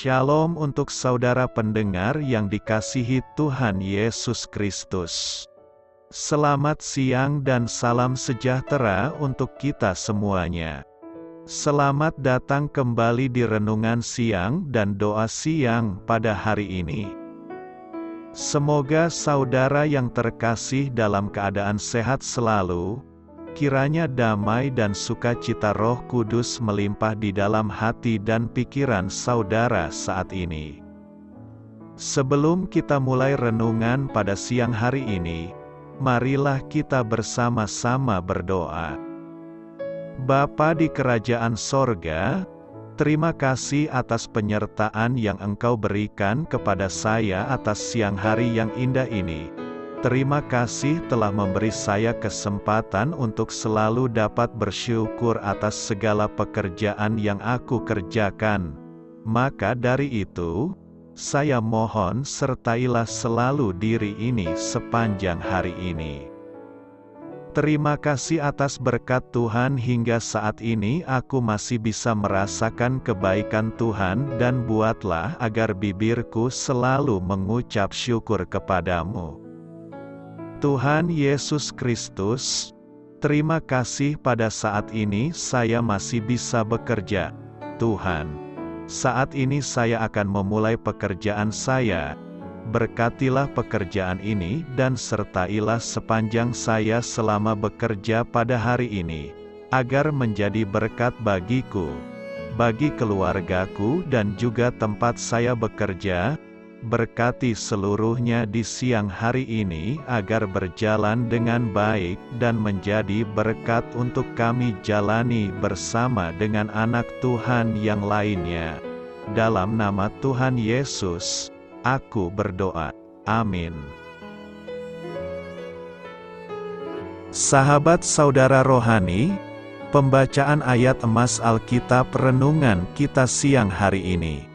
Shalom untuk saudara pendengar yang dikasihi Tuhan Yesus Kristus. Selamat siang dan salam sejahtera untuk kita semuanya. Selamat datang kembali di renungan siang dan doa siang pada hari ini. Semoga saudara yang terkasih dalam keadaan sehat selalu. Kiranya damai dan sukacita Roh Kudus melimpah di dalam hati dan pikiran saudara saat ini. Sebelum kita mulai renungan pada siang hari ini, marilah kita bersama-sama berdoa. Bapa di kerajaan sorga, terima kasih atas penyertaan yang Engkau berikan kepada saya atas siang hari yang indah ini. Terima kasih telah memberi saya kesempatan untuk selalu dapat bersyukur atas segala pekerjaan yang aku kerjakan. Maka dari itu, saya mohon sertailah selalu diri ini sepanjang hari ini. Terima kasih atas berkat Tuhan hingga saat ini aku masih bisa merasakan kebaikan Tuhan dan buatlah agar bibirku selalu mengucap syukur kepadamu. Tuhan Yesus Kristus, terima kasih pada saat ini saya masih bisa bekerja. Tuhan, saat ini saya akan memulai pekerjaan saya. Berkatilah pekerjaan ini dan sertailah sepanjang saya selama bekerja pada hari ini, agar menjadi berkat bagiku, bagi keluargaku dan juga tempat saya bekerja. Berkati seluruhnya di siang hari ini agar berjalan dengan baik dan menjadi berkat untuk kami jalani bersama dengan anak Tuhan yang lainnya. Dalam nama Tuhan Yesus, aku berdoa. Amin. Sahabat saudara rohani, pembacaan ayat emas Alkitab renungan kita siang hari ini.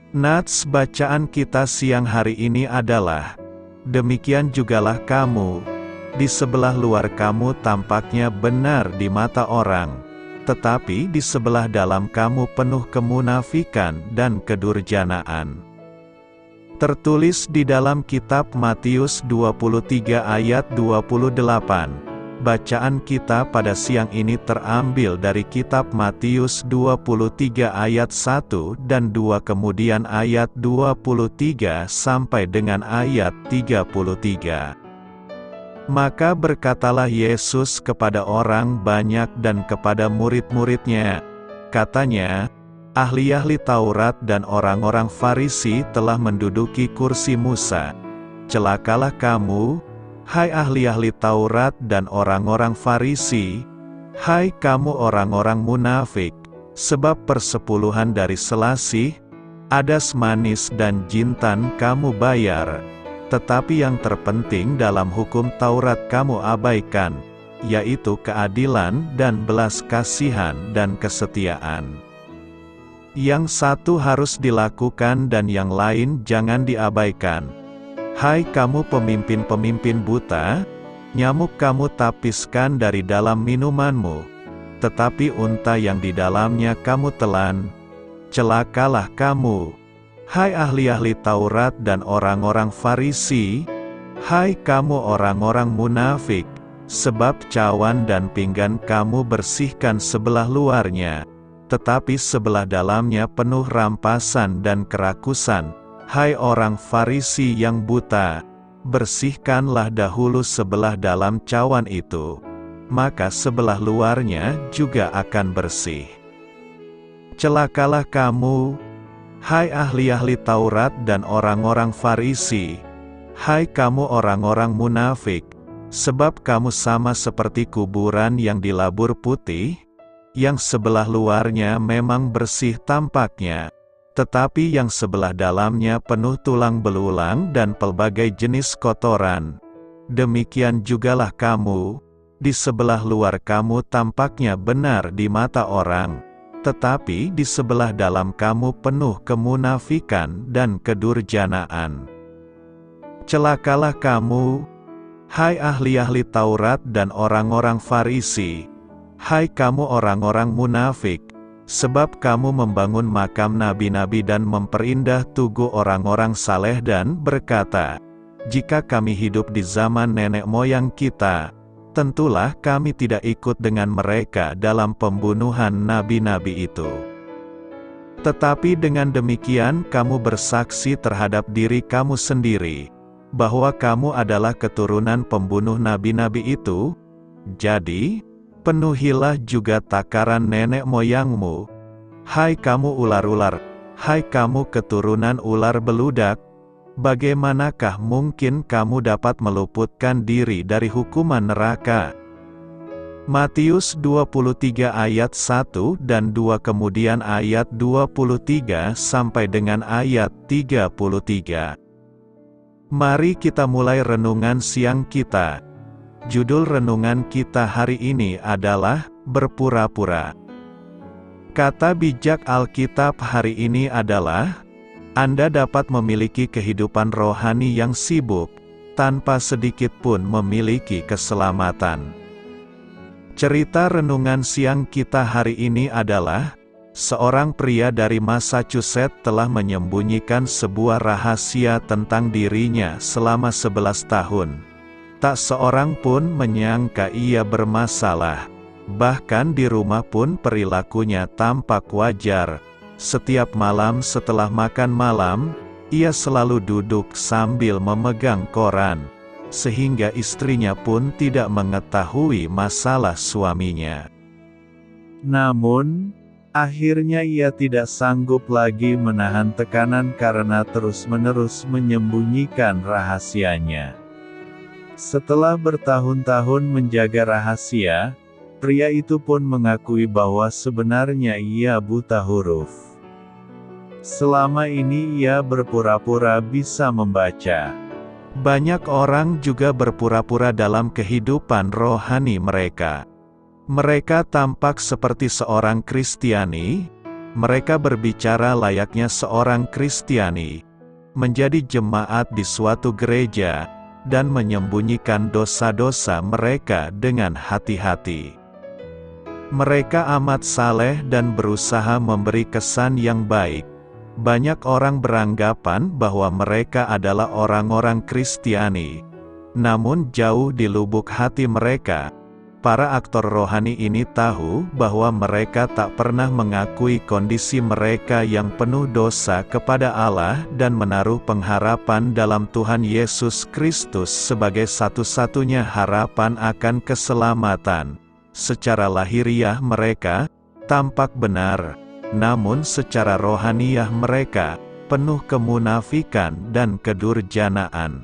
Nats bacaan kita siang hari ini adalah, demikian jugalah kamu, di sebelah luar kamu tampaknya benar di mata orang, tetapi di sebelah dalam kamu penuh kemunafikan dan kedurjanaan. Tertulis di dalam kitab Matius 23 ayat 28. Bacaan kita pada siang ini terambil dari kitab Matius 23 ayat 1 dan 2 kemudian ayat 23 sampai dengan ayat 33. Maka berkatalah Yesus kepada orang banyak dan kepada murid-muridnya, katanya, ahli-ahli Taurat dan orang-orang Farisi telah menduduki kursi Musa. Celakalah kamu, hai ahli-ahli Taurat dan orang-orang Farisi, hai kamu orang-orang munafik, sebab persepuluhan dari selasih, adas manis dan jintan kamu bayar, tetapi yang terpenting dalam hukum Taurat kamu abaikan, yaitu keadilan dan belas kasihan dan kesetiaan. Yang satu harus dilakukan dan yang lain jangan diabaikan. Hai kamu pemimpin-pemimpin buta, nyamuk kamu tapiskan dari dalam minumanmu, tetapi unta yang di dalamnya kamu telan. Celakalah kamu, hai ahli-ahli Taurat dan orang-orang Farisi, hai kamu orang-orang munafik, sebab cawan dan pinggan kamu bersihkan sebelah luarnya, tetapi sebelah dalamnya penuh rampasan dan kerakusan. Hai orang Farisi yang buta, bersihkanlah dahulu sebelah dalam cawan itu, maka sebelah luarnya juga akan bersih. Celakalah kamu, hai ahli-ahli Taurat dan orang-orang Farisi, hai kamu orang-orang munafik, sebab kamu sama seperti kuburan yang dilabur putih, yang sebelah luarnya memang bersih tampaknya, tetapi yang sebelah dalamnya penuh tulang belulang dan pelbagai jenis kotoran. Demikian jugalah kamu, di sebelah luar kamu tampaknya benar di mata orang, tetapi di sebelah dalam kamu penuh kemunafikan dan kedurjanaan. Celakalah kamu, hai ahli-ahli Taurat dan orang-orang Farisi, hai kamu orang-orang munafik, Sebab kamu membangun makam nabi-nabi dan memperindah tugu orang-orang saleh dan berkata, jika kami hidup di zaman nenek moyang kita, tentulah kami tidak ikut dengan mereka dalam pembunuhan nabi-nabi itu. Tetapi dengan demikian kamu bersaksi terhadap diri kamu sendiri, bahwa kamu adalah keturunan pembunuh nabi-nabi itu. Jadi, penuhilah juga takaran nenek moyangmu. Hai kamu ular-ular, hai kamu keturunan ular beludak, bagaimanakah mungkin kamu dapat meluputkan diri dari hukuman neraka? Matius 23 ayat 1 dan 2 kemudian ayat 23 sampai dengan ayat 33. Mari kita mulai renungan siang kita. Judul renungan kita hari ini adalah berpura-pura. Kata bijak Alkitab hari ini adalah, Anda dapat memiliki kehidupan rohani yang sibuk, tanpa sedikit pun memiliki keselamatan. Cerita renungan siang kita hari ini adalah, seorang pria dari Massachusetts telah menyembunyikan sebuah rahasia tentang dirinya selama 11 tahun. Tak seorang pun menyangka ia bermasalah. Bahkan di rumah pun perilakunya tampak wajar. Setiap malam setelah makan malam, ia selalu duduk sambil memegang koran, sehingga istrinya pun tidak mengetahui masalah suaminya. Namun, akhirnya ia tidak sanggup lagi menahan tekanan karena terus-menerus menyembunyikan rahasianya. Setelah bertahun-tahun menjaga rahasia, pria itu pun mengakui bahwa sebenarnya ia buta huruf. Selama ini ia berpura-pura bisa membaca. Banyak orang juga berpura-pura dalam kehidupan rohani mereka. Mereka tampak seperti seorang Kristiani, mereka berbicara layaknya seorang Kristiani, menjadi jemaat di suatu gereja, dan menyembunyikan dosa-dosa mereka dengan hati-hati. Mereka amat saleh dan berusaha memberi kesan yang baik. Banyak orang beranggapan bahwa mereka adalah orang-orang Kristiani, namun jauh di lubuk hati mereka, para aktor rohani ini tahu bahwa mereka tak pernah mengakui kondisi mereka yang penuh dosa kepada Allah dan menaruh pengharapan dalam Tuhan Yesus Kristus sebagai satu-satunya harapan akan keselamatan. Secara lahiriah mereka tampak benar, namun secara rohaniah mereka penuh kemunafikan dan kedurjanaan.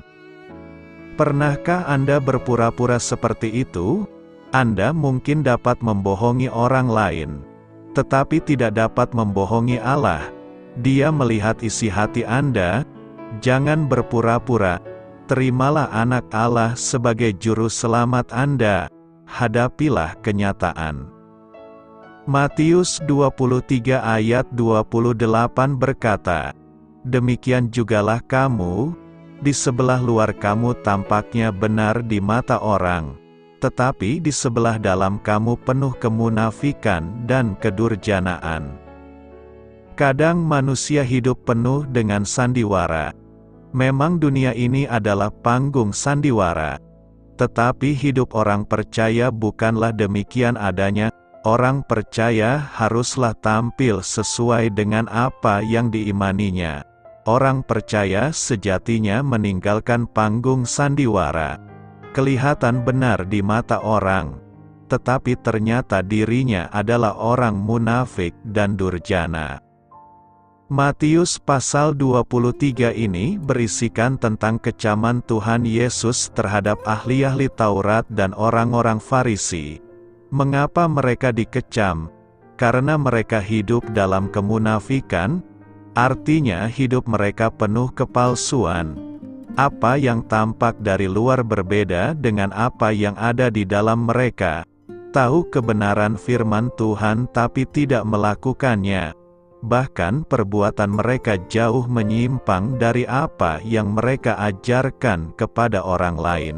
Pernahkah Anda berpura-pura seperti itu? Anda mungkin dapat membohongi orang lain, tetapi tidak dapat membohongi Allah. Dia melihat isi hati Anda. Jangan berpura-pura. Terimalah anak Allah sebagai juru selamat Anda. Hadapilah kenyataan. Matius 23 ayat 28 berkata, demikian jugalah kamu, di sebelah luar kamu tampaknya benar di mata orang, tetapi di sebelah dalam kamu penuh kemunafikan dan kedurjanaan. Kadang manusia hidup penuh dengan sandiwara. Memang dunia ini adalah panggung sandiwara. Tetapi hidup orang percaya bukanlah demikian adanya. Orang percaya haruslah tampil sesuai dengan apa yang diimaninya. Orang percaya sejatinya meninggalkan panggung sandiwara. Kelihatan benar di mata orang, tetapi ternyata dirinya adalah orang munafik dan durjana. Matius pasal 23 ini berisikan tentang kecaman Tuhan Yesus terhadap ahli-ahli Taurat dan orang-orang Farisi. Mengapa mereka dikecam? Karena mereka hidup dalam kemunafikan, artinya hidup mereka penuh kepalsuan. Apa yang tampak dari luar berbeda dengan apa yang ada di dalam mereka. Tahu kebenaran firman Tuhan tapi tidak melakukannya. Bahkan perbuatan mereka jauh menyimpang dari apa yang mereka ajarkan kepada orang lain.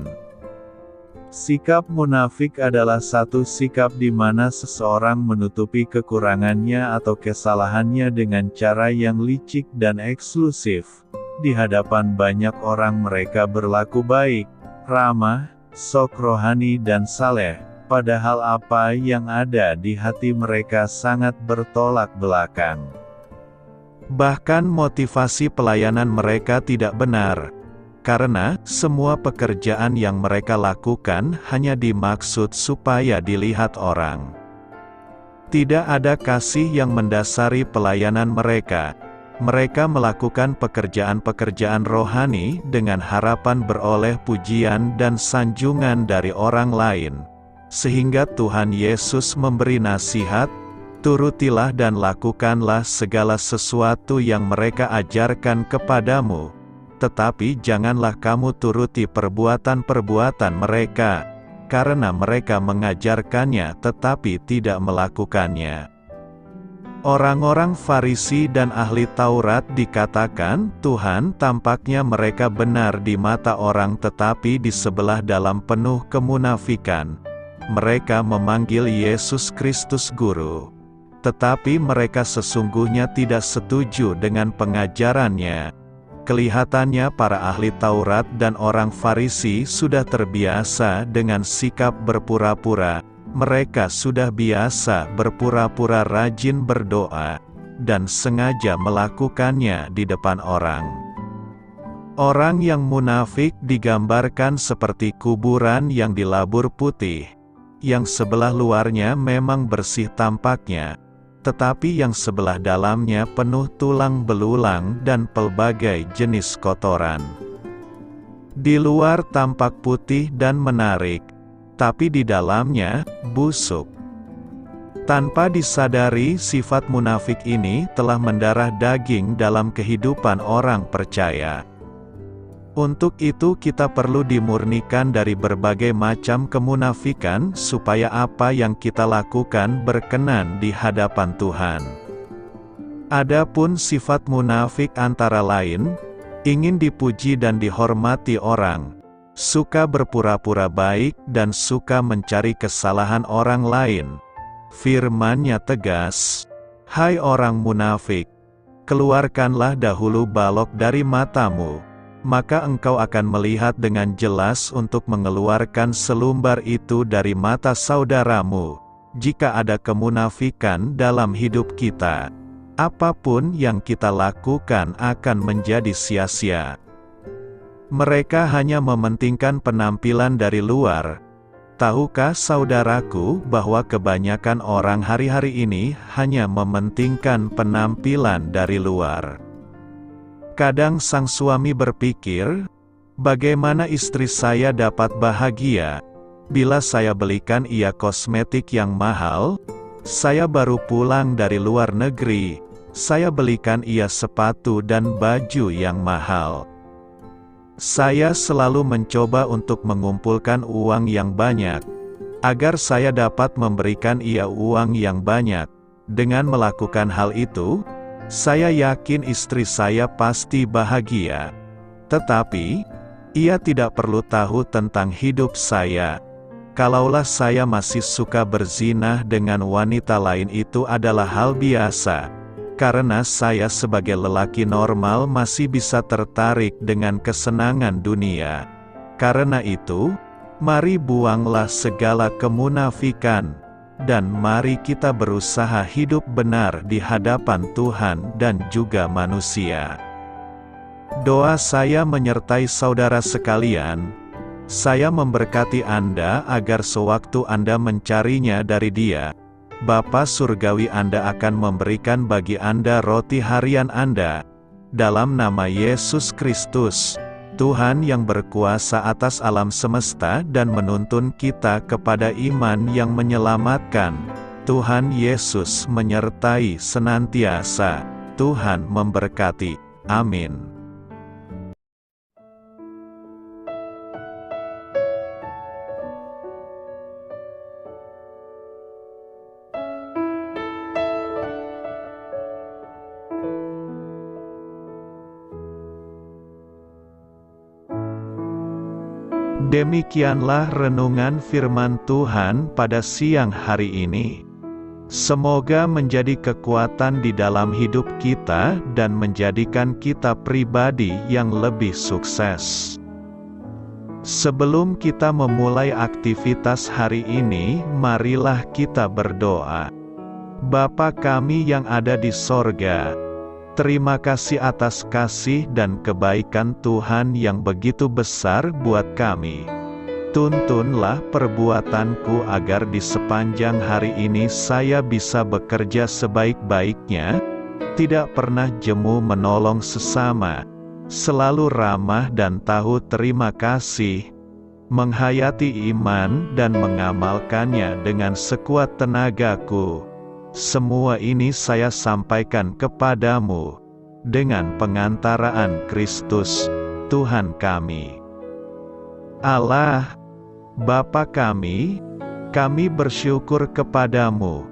Sikap munafik adalah satu sikap di mana seseorang menutupi kekurangannya atau kesalahannya dengan cara yang licik dan eksklusif. Di hadapan banyak orang mereka berlaku baik, ramah, sok rohani dan saleh, padahal apa yang ada di hati mereka sangat bertolak belakang. Bahkan motivasi pelayanan mereka tidak benar. Karena, semua pekerjaan yang mereka lakukan hanya dimaksud supaya dilihat orang. Tidak ada kasih yang mendasari pelayanan mereka. Mereka melakukan pekerjaan-pekerjaan rohani dengan harapan beroleh pujian dan sanjungan dari orang lain. Sehingga Tuhan Yesus memberi nasihat, "Turutilah dan lakukanlah segala sesuatu yang mereka ajarkan kepadamu. Tetapi janganlah kamu turuti perbuatan-perbuatan mereka, karena mereka mengajarkannya tetapi tidak melakukannya." Orang-orang Farisi dan ahli Taurat dikatakan, Tuhan tampaknya mereka benar di mata orang tetapi di sebelah dalam penuh kemunafikan. Mereka memanggil Yesus Kristus Guru. Tetapi mereka sesungguhnya tidak setuju dengan pengajarannya. Kelihatannya para ahli Taurat dan orang Farisi sudah terbiasa dengan sikap berpura-pura. Mereka sudah biasa berpura-pura rajin berdoa, dan sengaja melakukannya di depan orang. Orang yang munafik digambarkan seperti kuburan yang dilabur putih, yang sebelah luarnya memang bersih tampaknya, tetapi yang sebelah dalamnya penuh tulang belulang dan pelbagai jenis kotoran. Di luar tampak putih dan menarik, tapi di dalamnya busuk. Tanpa disadari, sifat munafik ini telah mendarah daging dalam kehidupan orang percaya. Untuk itu kita perlu dimurnikan dari berbagai macam kemunafikan supaya apa yang kita lakukan berkenan di hadapan Tuhan. Adapun sifat munafik antara lain, ingin dipuji dan dihormati orang, suka berpura-pura baik dan suka mencari kesalahan orang lain. Firman-Nya tegas, "Hai orang munafik, keluarkanlah dahulu balok dari matamu, maka engkau akan melihat dengan jelas untuk mengeluarkan selumbar itu dari mata saudaramu." Jika ada kemunafikan dalam hidup kita, apapun yang kita lakukan akan menjadi sia-sia. Mereka hanya mementingkan penampilan dari luar. Tahukah saudaraku bahwa kebanyakan orang hari-hari ini hanya mementingkan penampilan dari luar? Kadang sang suami berpikir, bagaimana istri saya dapat bahagia bila saya belikan ia kosmetik yang mahal? Saya baru pulang dari luar negeri, saya belikan ia sepatu dan baju yang mahal. Saya selalu mencoba untuk mengumpulkan uang yang banyak, agar saya dapat memberikan ia uang yang banyak. Dengan melakukan hal itu, saya yakin istri saya pasti bahagia. Tetapi, ia tidak perlu tahu tentang hidup saya. Kalaulah saya masih suka berzinah dengan wanita lain, itu adalah hal biasa. Karena saya sebagai lelaki normal masih bisa tertarik dengan kesenangan dunia. Karena itu, mari buanglah segala kemunafikan, dan mari kita berusaha hidup benar di hadapan Tuhan dan juga manusia. Doa saya menyertai saudara sekalian. Saya memberkati Anda agar sewaktu Anda mencarinya dari Dia, Bapa Surgawi Anda akan memberikan bagi Anda roti harian Anda. Dalam nama Yesus Kristus, Tuhan yang berkuasa atas alam semesta dan menuntun kita kepada iman yang menyelamatkan, Tuhan Yesus menyertai senantiasa. Tuhan memberkati. Amin. Demikianlah renungan firman Tuhan pada siang hari ini. Semoga menjadi kekuatan di dalam hidup kita dan menjadikan kita pribadi yang lebih sukses. Sebelum kita memulai aktivitas hari ini, marilah kita berdoa. Bapa kami yang ada di sorga, terima kasih atas kasih dan kebaikan Tuhan yang begitu besar buat kami. Tuntunlah perbuatanku agar di sepanjang hari ini saya bisa bekerja sebaik-baiknya, tidak pernah jemu menolong sesama, selalu ramah dan tahu terima kasih, menghayati iman dan mengamalkannya dengan sekuat tenagaku. Semua ini saya sampaikan kepadamu, dengan pengantaraan Kristus, Tuhan kami. Allah, Bapa kami bersyukur kepadamu,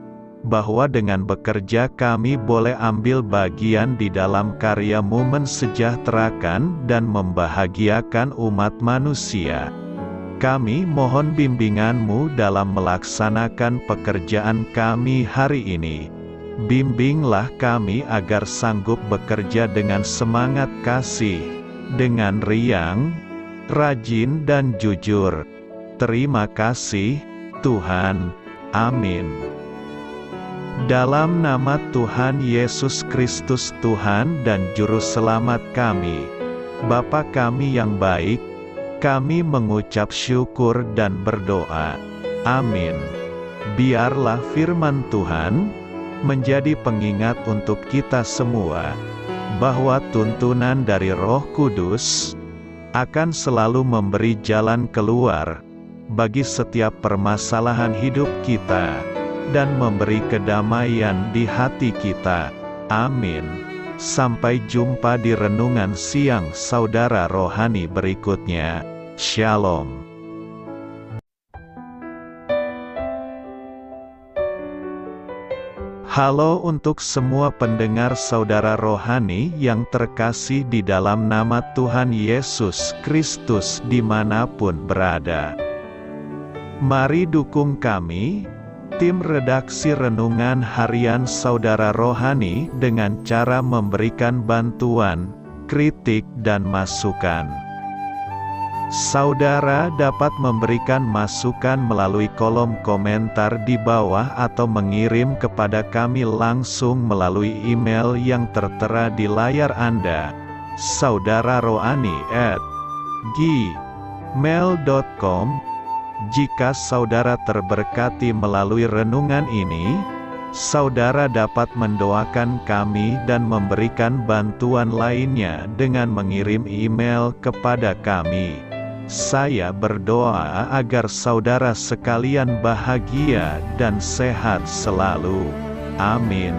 bahwa dengan bekerja kami boleh ambil bagian di dalam karya-Mu mensejahterakan dan membahagiakan umat manusia. Kami mohon bimbingan-Mu dalam melaksanakan pekerjaan kami hari ini. Bimbinglah kami agar sanggup bekerja dengan semangat kasih, dengan riang, rajin dan jujur. Terima kasih, Tuhan. Amin. Dalam nama Tuhan Yesus Kristus Tuhan dan Juru Selamat kami, Bapa kami yang baik, kami mengucap syukur dan berdoa. Amin. Biarlah firman Tuhan menjadi pengingat untuk kita semua, bahwa tuntunan dari Roh Kudus akan selalu memberi jalan keluar bagi setiap permasalahan hidup kita, dan memberi kedamaian di hati kita. Amin. Sampai jumpa di renungan siang saudara rohani berikutnya. Shalom. Halo untuk semua pendengar saudara rohani yang terkasih di dalam nama Tuhan Yesus Kristus dimanapun berada. Mari dukung kami, tim redaksi Renungan Harian Saudara Rohani, dengan cara memberikan bantuan, kritik dan masukan. Saudara dapat memberikan masukan melalui kolom komentar di bawah atau mengirim kepada kami langsung melalui email yang tertera di layar Anda, saudararohani@gmail.com. Jika saudara terberkati melalui renungan ini, saudara dapat mendoakan kami dan memberikan bantuan lainnya dengan mengirim email kepada kami. Saya berdoa agar saudara sekalian bahagia dan sehat selalu. Amin.